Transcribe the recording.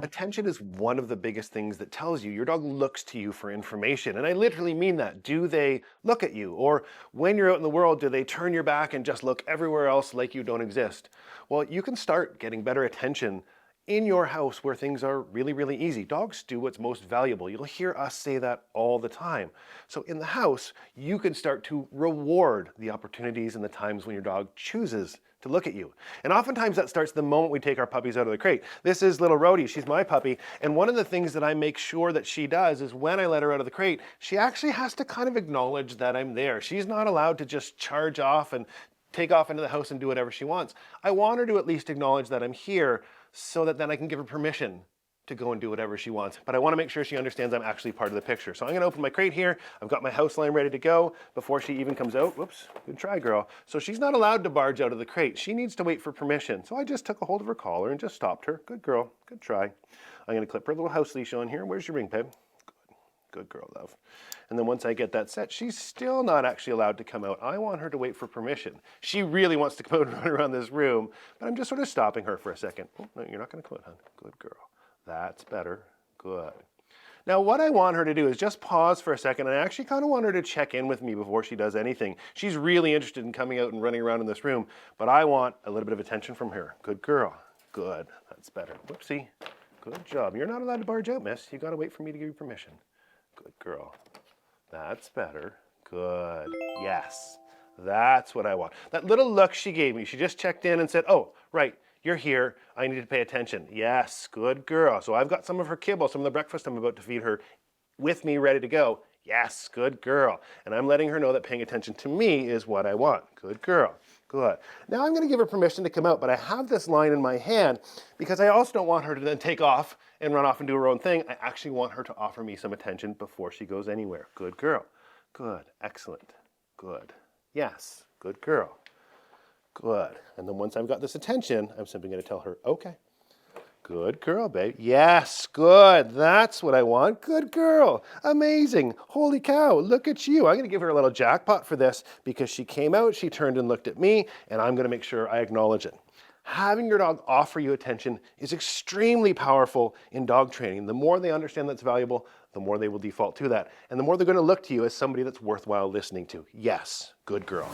Attention is one of the biggest things that tells you your dog looks to you for information. And I literally mean that. Do they look at you? Or when you're out in the world, do they turn your back and just look everywhere else like you don't exist? Well, you can start getting better attention in your house where things are really, really easy. Dogs do what's most valuable. You'll hear us say that all the time. So in the house, you can start to reward the opportunities and the times when your dog chooses to look at you. And oftentimes that starts the moment we take our puppies out of the crate. This is little Rhodey, she's my puppy. And one of the things that I make sure that she does is when I let her out of the crate, she actually has to kind of acknowledge that I'm there. She's not allowed to just charge off and take off into the house and do whatever she wants. I want her to at least acknowledge that I'm here so that then I can give her permission to go and do whatever she wants. But I want to make sure she understands I'm actually part of the picture. So I'm going to open my crate here. I've got my house line ready to go before she even comes out. Whoops, good try, girl. So she's not allowed to barge out of the crate. She needs to wait for permission. So I just took a hold of her collar and just stopped her. Good girl, good try. I'm going to clip her little house leash on here. Where's your ring, babe? Good girl, love. And then once I get that set, she's still not actually allowed to come out. I want her to wait for permission. She really wants to come out and run around this room, but I'm just sort of stopping her for a second. Oh, no, you're not going to come out, hon. Good girl. That's better. Good. Now what I want her to do is just pause for a second, and I actually kind of want her to check in with me before she does anything. She's really interested in coming out and running around in this room, but I want a little bit of attention from her. Good girl. Good. That's better. Whoopsie. Good job. You're not allowed to barge out, miss. You got to wait for me to give you permission. Good girl. That's better. Good. Yes. That's what I want. That little look she gave me, she just checked in and said, oh, right, you're here. I need to pay attention. Yes, good girl. So I've got some of her kibble, some of the breakfast I'm about to feed her with me ready to go. Yes, good girl. And I'm letting her know that paying attention to me is what I want. Good girl. Good. Now I'm going to give her permission to come out, but I have this line in my hand because I also don't want her to then take off and run off and do her own thing. I actually want her to offer me some attention before she goes anywhere. Good girl. Good. Excellent. Good. Yes. Good girl. Good. And then once I've got this attention, I'm simply going to tell her, okay. Good girl, babe. Yes, good. That's what I want. Good girl. Amazing. Holy cow, look at you. I'm going to give her a little jackpot for this because she came out, she turned and looked at me, and I'm going to make sure I acknowledge it. Having your dog offer you attention is extremely powerful in dog training. The more they understand that's valuable, the more they will default to that. And the more they're going to look to you as somebody that's worthwhile listening to. Yes, good girl.